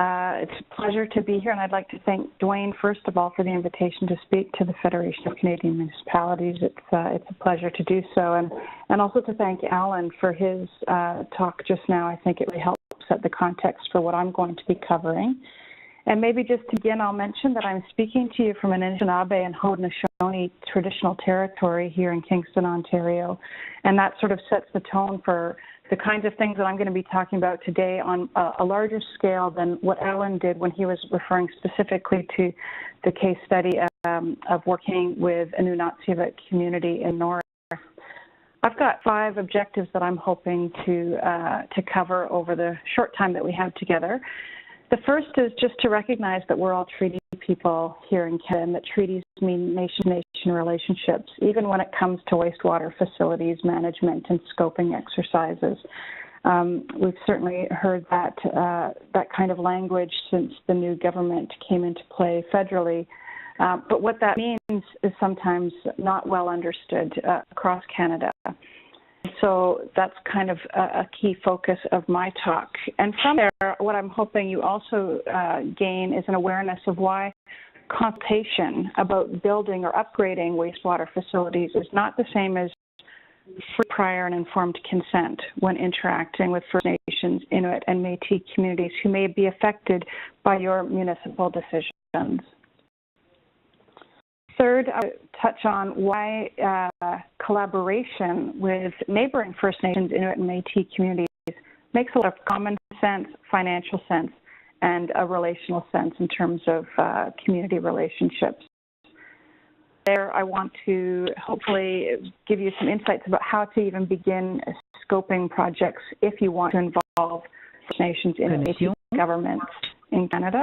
It's a pleasure to be here, and I'd like to thank Dwayne, first of all, for the invitation to speak to the Federation of Canadian Municipalities. It's a pleasure to do so, and also to thank Alan for his talk just now. I think it really helps set the context for what I'm going to be covering. And maybe just to begin, I'll mention that I'm speaking to you from an Anishinaabe and Haudenosaunee traditional territory here in Kingston, Ontario, and that sort of sets the tone for the kinds of things that I'm going to be talking about today on a larger scale than what Alan did when he was referring specifically to the case study of working with a Nunatsiavut community in North. I've got 5 objectives that I'm hoping to cover over the short time that we have together. The first is just to recognize that we're all treaty people here in Canada, and that treaties mean nation-to-nation relationships, even when it comes to wastewater facilities management and scoping exercises. We've certainly heard that kind of language since the new government came into play federally. But what that means is sometimes not well understood across Canada. So that's kind of a key focus of my talk. And from there, what I'm hoping you also gain is an awareness of why consultation about building or upgrading wastewater facilities is not the same as free, prior, and informed consent when interacting with First Nations, Inuit, and Métis communities who may be affected by your municipal decisions. Third, I would touch on why collaboration with neighboring First Nations, Inuit, and Métis communities makes a lot of common sense, financial sense, and a relational sense in terms of community relationships. There, I want to hopefully give you some insights about how to even begin scoping projects if you want to involve First Nations, Inuit, and Métis governments in Canada.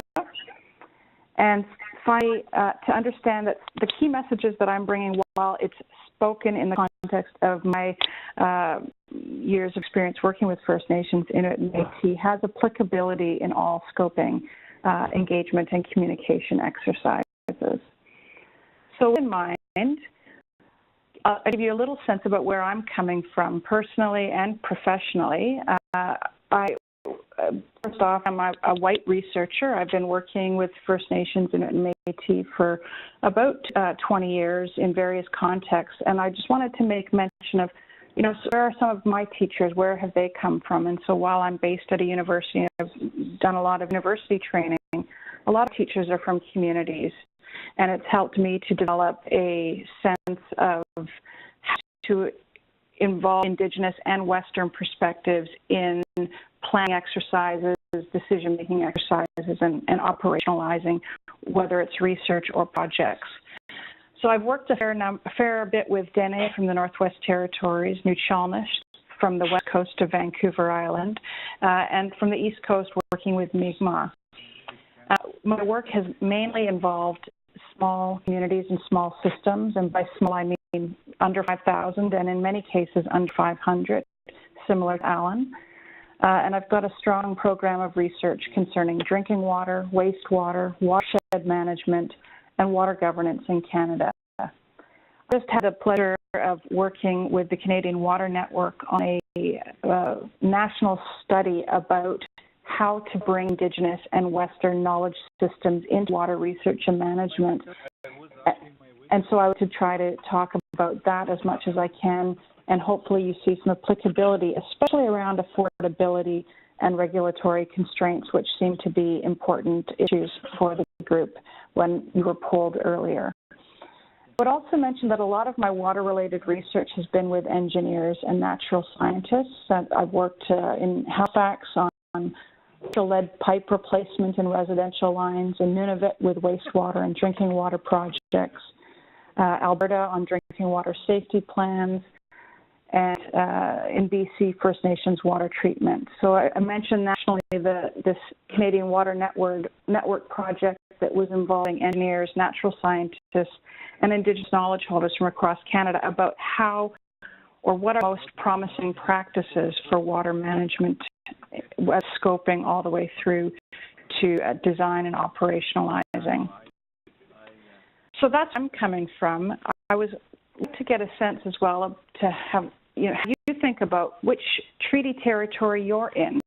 And finally, to understand that the key messages that I'm bringing, while it's spoken in the context of my years of experience working with First Nations, Inuit, and Métis, has applicability in all scoping, engagement, and communication exercises. So in mind, I'll give you a little sense about where I'm coming from personally and professionally. First off, I'm a white researcher. I've been working with First Nations and Métis for about 20 years in various contexts, and I just wanted to make mention of, so where are some of my teachers, where have they come from? And so while I'm based at a university and I've done a lot of university training, a lot of teachers are from communities, and it's helped me to develop a sense of how to involve Indigenous and Western perspectives in planning exercises, decision-making exercises, and operationalizing, whether it's research or projects. So I've worked a fair bit with Dene from the Northwest Territories, Nuu-chah-nulth from the west coast of Vancouver Island, and from the east coast working with Mi'kmaq. My work has mainly involved small communities and small systems, and by small I mean under 5,000 and in many cases under 500, similar to Alan. And I've got a strong program of research concerning drinking water, wastewater, watershed management, and water governance in Canada. I just had the pleasure of working with the Canadian Water Network on a national study about how to bring Indigenous and Western knowledge systems into water research and management. And so I would try to talk about that as much as I can, and hopefully you see some applicability, especially around affordability and regulatory constraints, which seem to be important issues for the group when you were polled earlier. I would also mention that a lot of my water-related research has been with engineers and natural scientists. I've worked in Halifax on lead pipe replacement in residential lines, in Nunavut with wastewater and drinking water projects, Alberta on drinking water safety plans, and in BC, First Nations water treatment. So I mentioned nationally this Canadian Water Network project that was involving engineers, natural scientists, and Indigenous knowledge holders from across Canada about how or what are most promising practices for water management, scoping all the way through to design and operationalizing. So that's where I'm coming from. I was to get a sense as well to have, how you think about which treaty territory you're in.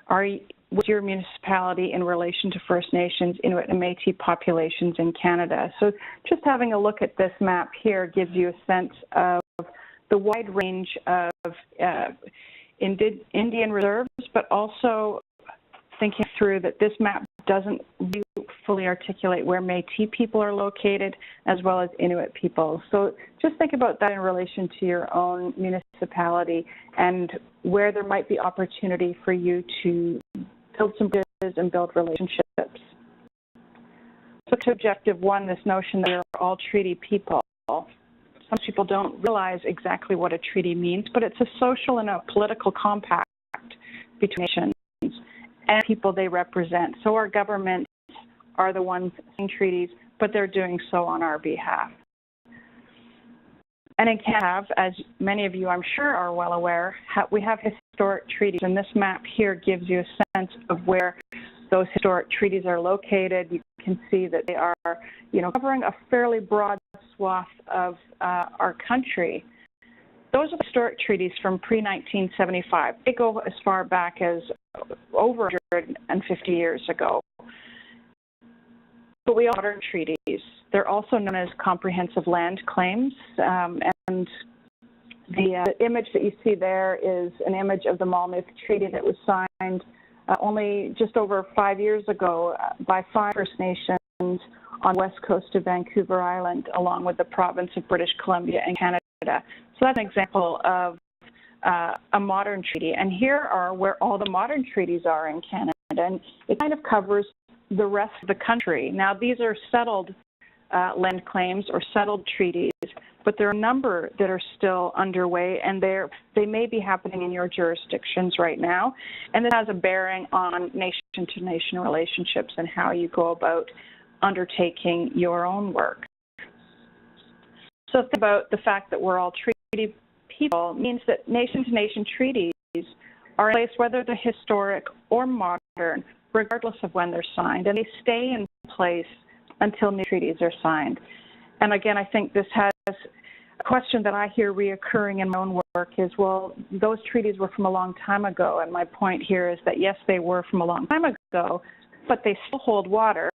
Are you what's your municipality in relation to First Nations, Inuit, and Métis populations in Canada? So just having a look at this map here gives you a sense of the wide range of Indian reserves, but also thinking through that this map doesn't really fully articulate where Métis people are located, as well as Inuit people. So just think about that in relation to your own municipality and where there might be opportunity for you to build some bridges and build relationships. So to objective one, this notion that we're all treaty people. Some people don't realize exactly what a treaty means, but it's a social and a political compact between nations and people they represent. So our governments are the ones signing treaties, but they're doing so on our behalf. And in Canada, as many of you I'm sure are well aware, we have historic treaties, and this map here gives you a sense of where those historic treaties are located. You can see that they are, covering a fairly broad swath of our country. Those are the historic treaties from pre-1975. They go as far back as over 150 years ago. But we have modern treaties. They're also known as comprehensive land claims, and the image that you see there is an image of the Malmöth Treaty that was signed only just over 5 years ago by 5 First Nations on the west coast of Vancouver Island, along with the province of British Columbia and Canada. So that's an example of a modern treaty. And here are where all the modern treaties are in Canada, and it kind of covers the rest of the country. Now, these are settled land claims or settled treaties, but there are a number that are still underway, and they may be happening in your jurisdictions right now. And this has a bearing on nation-to-nation relationships and how you go about undertaking your own work. So think about the fact that we're all treaty people means that nation-to-nation treaties are in place, whether they're historic or modern, regardless of when they're signed, and they stay in place until new treaties are signed. And again, I think this has a question that I hear reoccurring in my own work is, well, those treaties were from a long time ago, and my point here is that yes, they were from a long time ago, but they still hold water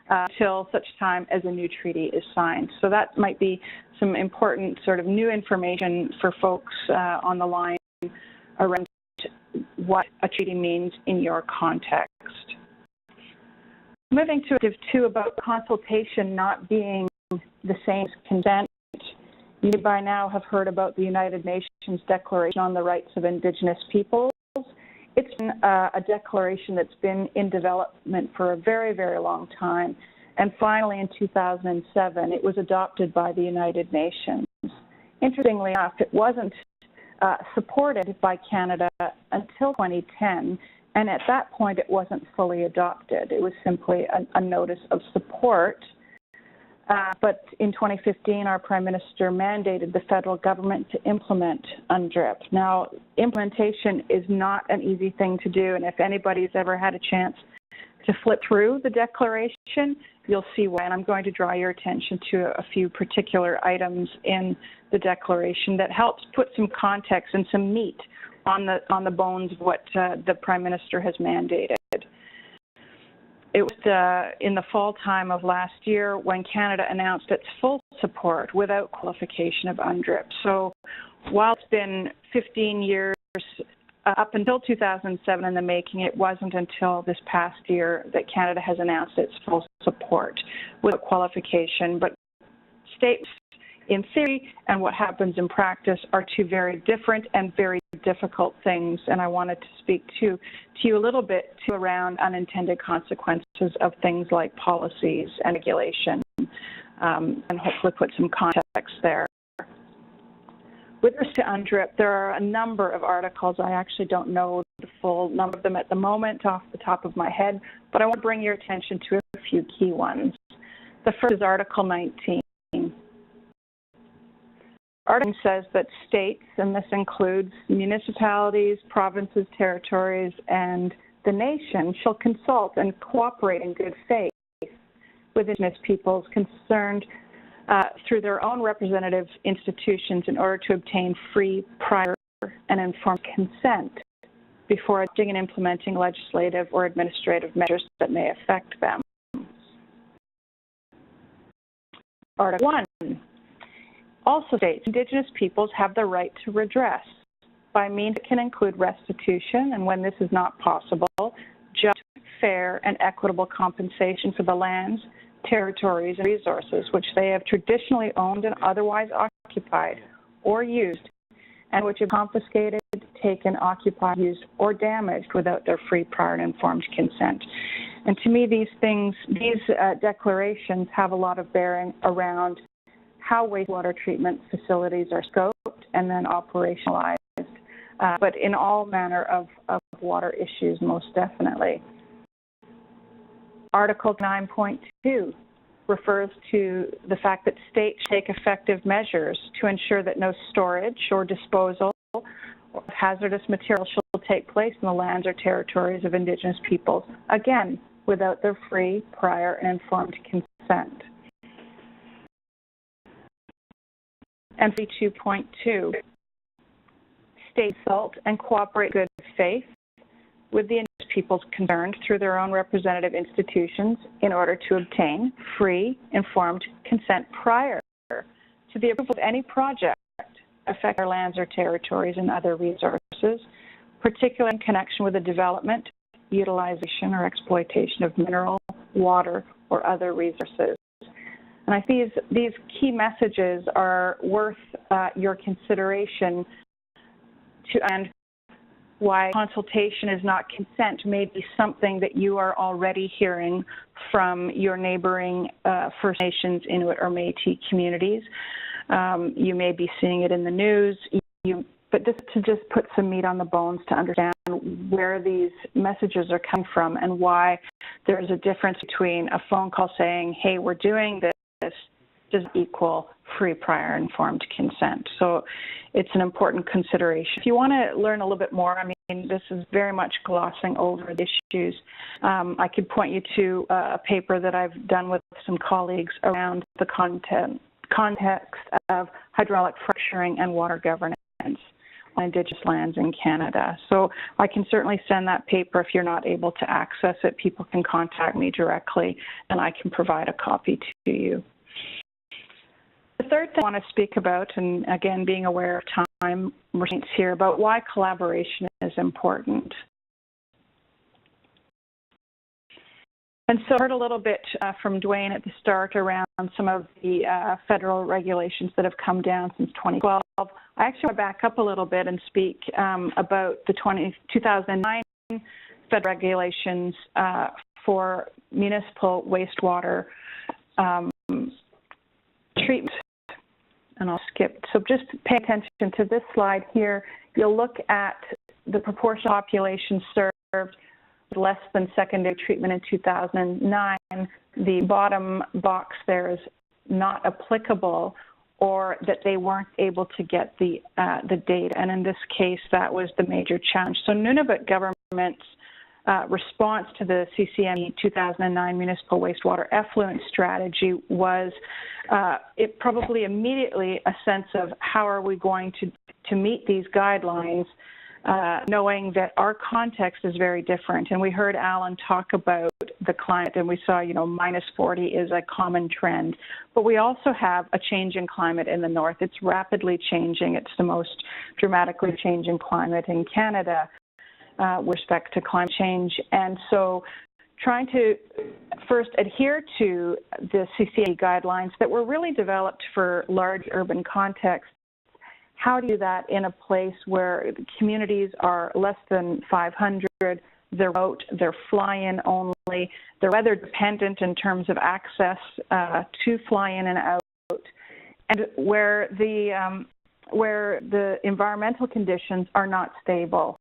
until such time as a new treaty is signed. So that might be some important sort of new information for folks on the line around what a treaty means in your context. Moving to objective 2 about consultation not being the same as consent. You by now have heard about the United Nations Declaration on the Rights of Indigenous Peoples. It's been a declaration that's been in development for a very, very long time. And finally, in 2007, it was adopted by the United Nations. Interestingly enough, it wasn't supported by Canada until 2010. And at that point, it wasn't fully adopted. It was simply a notice of support. But in 2015, our Prime Minister mandated the federal government to implement UNDRIP. Now, implementation is not an easy thing to do, and if anybody's ever had a chance to flip through the declaration, you'll see why. And I'm going to draw your attention to a few particular items in the declaration that helps put some context and some meat on the bones of what the Prime Minister has mandated. It was in the fall time of last year when Canada announced its full support without qualification of UNDRIP. So while it's been 15 years up until 2007 in the making, it wasn't until this past year that Canada has announced its full support without qualification. But states in theory and what happens in practice are two very different and very difficult things, and I wanted to speak to you a little bit around unintended consequences of things like policies and regulation, and hopefully put some context there. With respect to UNDRIP, there are a number of articles. I actually don't know the full number of them at the moment off the top of my head, but I want to bring your attention to a few key ones. The first is Article 19. Article says that states, and this includes municipalities, provinces, territories, and the nation, shall consult and cooperate in good faith with Indigenous peoples concerned through their own representative institutions in order to obtain free, prior, and informed consent before adopting and implementing legislative or administrative measures that may affect them. Article 1 also states Indigenous peoples have the right to redress by means that can include restitution, and when this is not possible, just, fair, and equitable compensation for the lands, territories, and resources which they have traditionally owned and otherwise occupied or used, and which have confiscated, taken, occupied, used, or damaged without their free, prior, and informed consent. And to me, these declarations have a lot of bearing around how wastewater treatment facilities are scoped and then operationalized, but in all manner of water issues, most definitely. Article 9.2 refers to the fact that states take effective measures to ensure that no storage or disposal of hazardous materials shall take place in the lands or territories of Indigenous peoples, again, without their free, prior, and informed consent. And 2.2, states consult and cooperate in good faith with the Indigenous peoples concerned through their own representative institutions in order to obtain free, informed consent prior to the approval of any project affecting their lands or territories and other resources, particularly in connection with the development, utilization, or exploitation of mineral, water, or other resources. And I think these key messages are worth your consideration and why consultation is not consent may be something that you are already hearing from your neighboring First Nations, Inuit, or Métis communities. You may be seeing it in the news, but this to just put some meat on the bones to understand where these messages are coming from and why there's a difference between a phone call saying, hey, we're doing this, does equal free, prior, informed consent. So it's an important consideration. If you want to learn a little bit more, I mean, this is very much glossing over the issues. I could point you to a paper that I've done with some colleagues around the context of hydraulic fracturing and water governance on Indigenous lands in Canada. So I can certainly send that paper. If you're not able to access it, people can contact me directly and I can provide a copy to you. The third thing I want to speak about, and again, being aware of time restraints here, about why collaboration is important. And so I heard a little bit from Dwayne at the start around some of the federal regulations that have come down since 2012. I actually want to back up a little bit and speak about the 2009 federal regulations for municipal wastewater treatment. And I'll skip. So just pay attention to this slide here. You'll look at the proportion of population served less than secondary treatment in 2009. The bottom box there is not applicable, or that they weren't able to get the data. And in this case, that was the major challenge. So Nunavut government's response to the CCME 2009 Municipal Wastewater Effluent Strategy was it probably immediately a sense of how are we going to meet these guidelines, knowing that our context is very different. And we heard Alan talk about the climate, and we saw, you know, -40 is a common trend. But we also have a change in climate in the north. It's rapidly changing. It's the most dramatically changing climate in Canada with respect to climate change. And so trying to first adhere to the CCA guidelines that were really developed for large urban contexts. How do you do that in a place where the communities are less than 500, they're remote, they're fly-in only, they're weather dependent in terms of access to fly-in and out, and where the environmental conditions are not stable.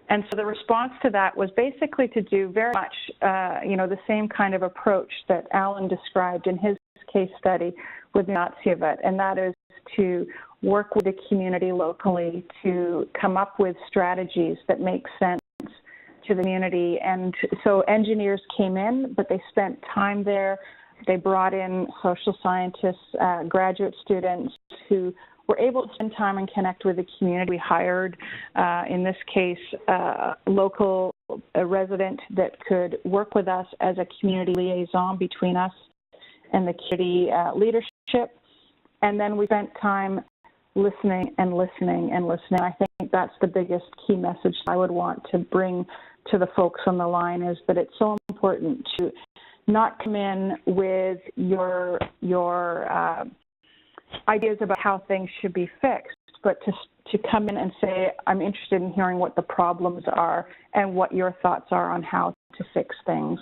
And so the response to that was basically to do very much, the same kind of approach that Alan described in his case study with Natsiavut, and that is to work with the community locally to come up with strategies that make sense to the community. And so engineers came in, but they spent time there. They brought in social scientists, graduate students who we're able to spend time and connect with the community. We hired, in this case, a local resident that could work with us as a community liaison between us and the community leadership. And then we spent time listening and listening and listening. I think that's the biggest key message I would want to bring to the folks on the line, is that it's so important to not come in with your ideas about how things should be fixed, but to come in and say, I'm interested in hearing what the problems are and what your thoughts are on how to fix things.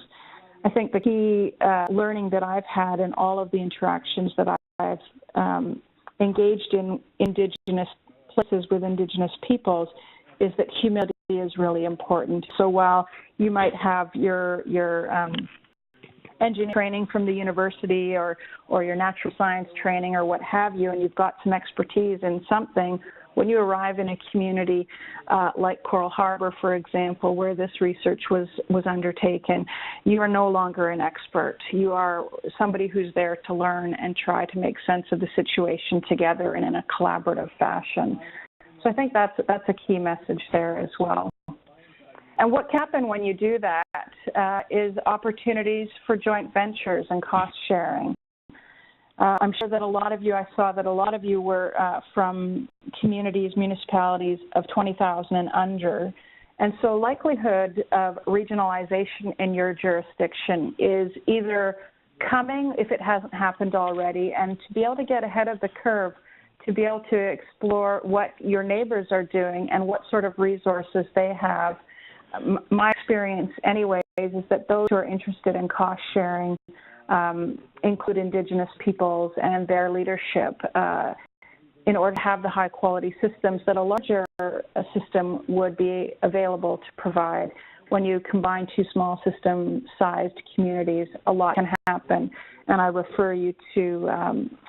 I think the key learning that I've had in all of the interactions that I've engaged in Indigenous places with Indigenous peoples is that humility is really important. So while you might have your engineering training from the university or your natural science training or what have you, and you've got some expertise in something, when you arrive in a community like Coral Harbor, for example, where this research was undertaken, you are no longer an expert. You are somebody who's there to learn and try to make sense of the situation together and in a collaborative fashion. So I think that's a key message there as well. And what can happen when you do that is opportunities for joint ventures and cost sharing. I'm sure that I saw that a lot of you were from communities, municipalities of 20,000 and under. And so likelihood of regionalization in your jurisdiction is either coming, if it hasn't happened already, and to be able to get ahead of the curve, to be able to explore what your neighbors are doing and what sort of resources they have. My experience anyways is that those who are interested in cost sharing include Indigenous peoples and their leadership in order to have the high quality systems that a larger system would be available to provide. When you combine two small system sized communities, a lot can happen. And I refer you to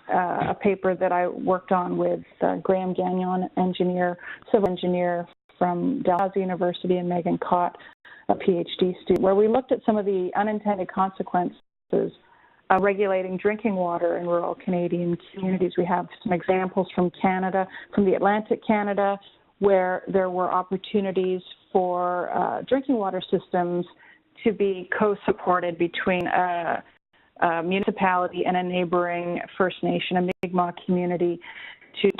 a paper that I worked on with Graham Gagnon, civil engineer from Dalhousie University, and Megan Cott, a PhD student, where we looked at some of the unintended consequences of regulating drinking water in rural Canadian communities. We have some examples from Canada, from the Atlantic Canada, where there were opportunities for drinking water systems to be co-supported between a municipality and a neighboring First Nation, a Mi'kmaq community,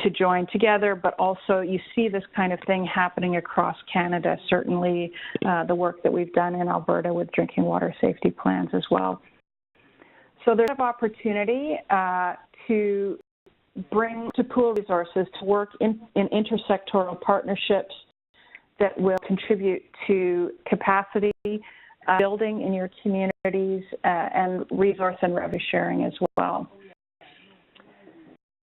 to join together, but also you see this kind of thing happening across Canada, certainly the work that we've done in Alberta with drinking water safety plans as well. So there's an opportunity to pool resources, to work in intersectoral partnerships that will contribute to capacity building in your communities and resource and revenue sharing as well.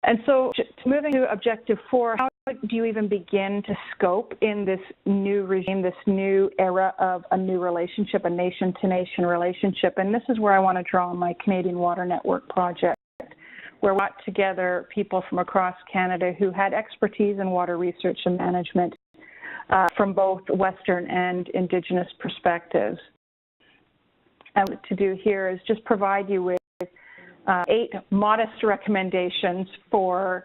And so moving to Objective 4, how do you even begin to scope in this new regime, this new era of a new relationship, a nation-to-nation relationship? And this is where I want to draw on my Canadian Water Network project, where we brought together people from across Canada who had expertise in water research and management from both Western and Indigenous perspectives. And what to do here is just provide you with 8 modest recommendations for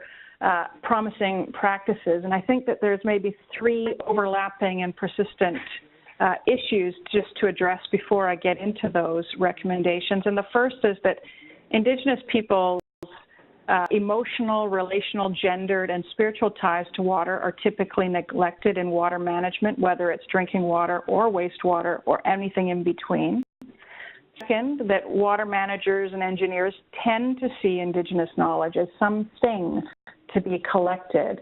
promising practices. And I think that there's maybe 3 overlapping and persistent issues just to address before I get into those recommendations. And the first is that Indigenous people's emotional, relational, gendered, and spiritual ties to water are typically neglected in water management, whether it's drinking water or wastewater or anything in between. Second, that water managers and engineers tend to see Indigenous knowledge as something to be collected,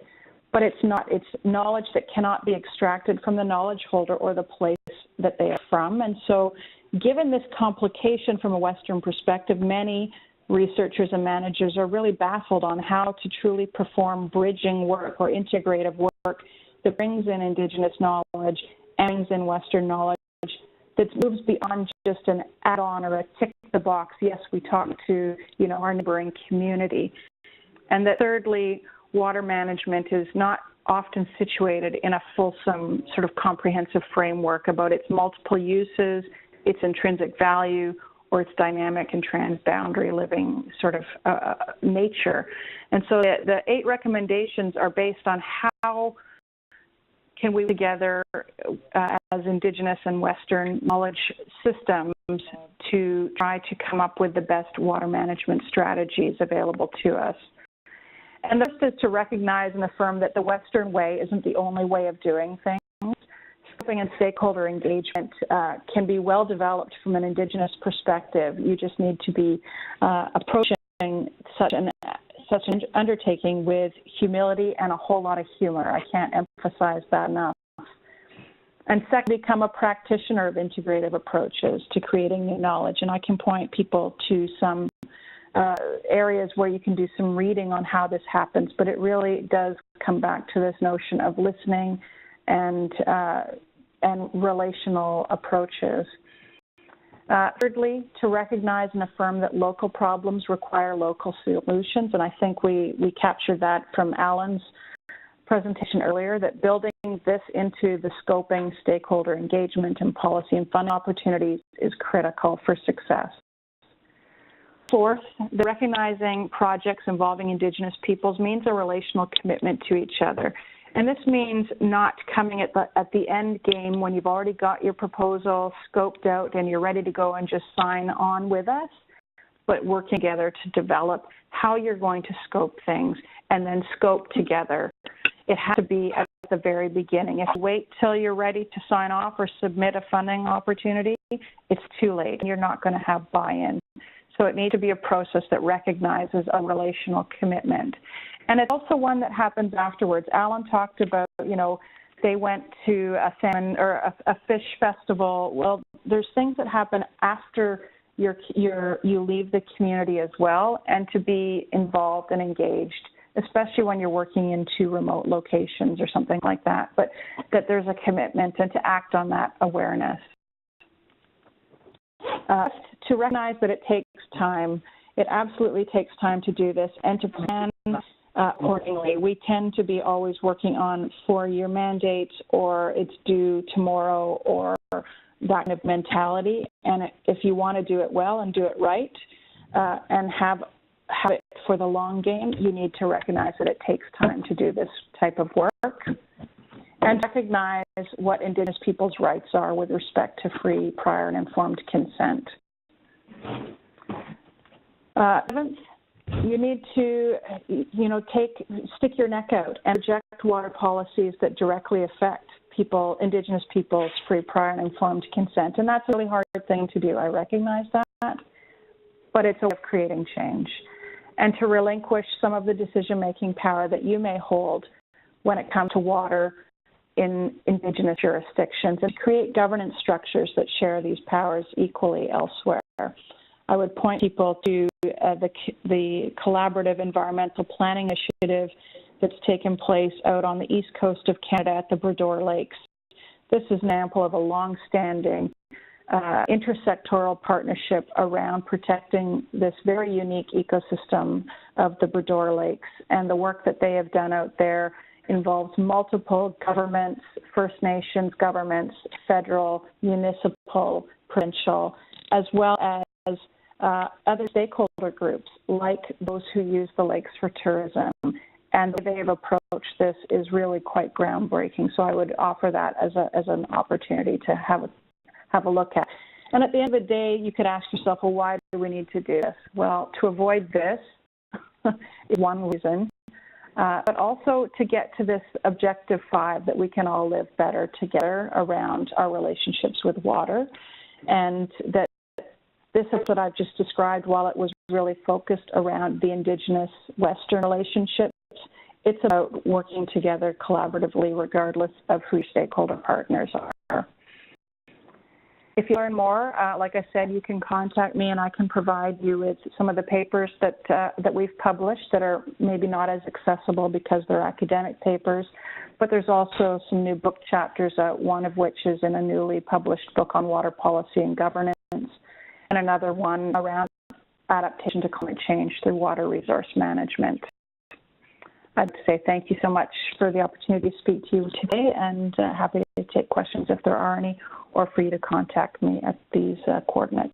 but it's not. It's knowledge that cannot be extracted from the knowledge holder or the place that they are from. And so, given this complication from a Western perspective, many researchers and managers are really baffled on how to truly perform bridging work or integrative work that brings in Indigenous knowledge and brings in Western knowledge that moves beyond just an add-on or a tick the box. Yes, we talk to, our neighboring community. And that thirdly, water management is not often situated in a fulsome sort of comprehensive framework about its multiple uses, its intrinsic value, or its dynamic and transboundary living sort of nature. And so the 8 recommendations are based on how can we together as Indigenous and Western knowledge systems to try to come up with the best water management strategies available to us. And the first is to recognize and affirm that the Western way isn't the only way of doing things. Scoping and stakeholder engagement can be well developed from an Indigenous perspective. You just need to be approaching such an undertaking with humility and a whole lot of humor. I can't emphasize that enough. And second, become a practitioner of integrative approaches to creating new knowledge. And I can point people to some areas where you can do some reading on how this happens, but it really does come back to this notion of listening and relational approaches. Thirdly, to recognize and affirm that local problems require local solutions, and I think we captured that from Alan's presentation earlier, that building this into the scoping, stakeholder engagement, and policy and funding opportunities is critical for success. Fourth, the recognizing projects involving Indigenous peoples means a relational commitment to each other. And this means not coming at the end game when you've already got your proposal scoped out and you're ready to go and just sign on with us, but working together to develop how you're going to scope things and then scope together. It has to be at the very beginning. If you wait till you're ready to sign off or submit a funding opportunity, it's too late and you're not going to have buy-in. So it needs to be a process that recognizes a relational commitment. And it's also one that happens afterwards. Alan talked about, they went to a salmon or a fish festival. Well, there's things that happen after you leave the community as well, and to be involved and engaged, especially when you're working in 2 remote locations or something like that, but that there's a commitment and to act on that awareness. To recognize that it takes time. It absolutely takes time to do this and to plan accordingly. We tend to be always working on 4-year mandates, or it's due tomorrow, or that kind of mentality. And if you want to do it well and do it right and have it for the long game, you need to recognize that it takes time to do this type of work. And recognize what Indigenous people's rights are with respect to free, prior, and informed consent. Seventh, you need to, stick your neck out and reject water policies that directly affect Indigenous people's free, prior, and informed consent. And that's a really hard thing to do. I recognize that, but it's a way of creating change. And to relinquish some of the decision-making power that you may hold when it comes to water in Indigenous jurisdictions, and create governance structures that share these powers equally elsewhere. I would point people to the collaborative environmental planning initiative that's taken place out on the east coast of Canada at the Bredor Lakes. This is an example of a long-standing intersectoral partnership around protecting this very unique ecosystem of the Bredor Lakes, and the work that they have done out there involves multiple governments, First Nations governments, federal, municipal, provincial, as well as other stakeholder groups like those who use the lakes for tourism. And the way they have approached this is really quite groundbreaking. So I would offer that as an opportunity to have a look at. And at the end of the day, you could ask yourself, well, why do we need to do this? Well, to avoid this is one reason. But also to get to this objective 5, that we can all live better together around our relationships with water, and that this is what I've just described, while it was really focused around the Indigenous Western relationships, it's about working together collaboratively regardless of who your stakeholder partners are. If you learn more, like I said, you can contact me and I can provide you with some of the papers that we've published that are maybe not as accessible because they're academic papers, but there's also some new book chapters, one of which is in a newly published book on water policy and governance, and another one around adaptation to climate change through water resource management. I'd say thank you so much for the opportunity to speak to you today, and happy to take questions if there are any, or for you to contact me at these coordinates.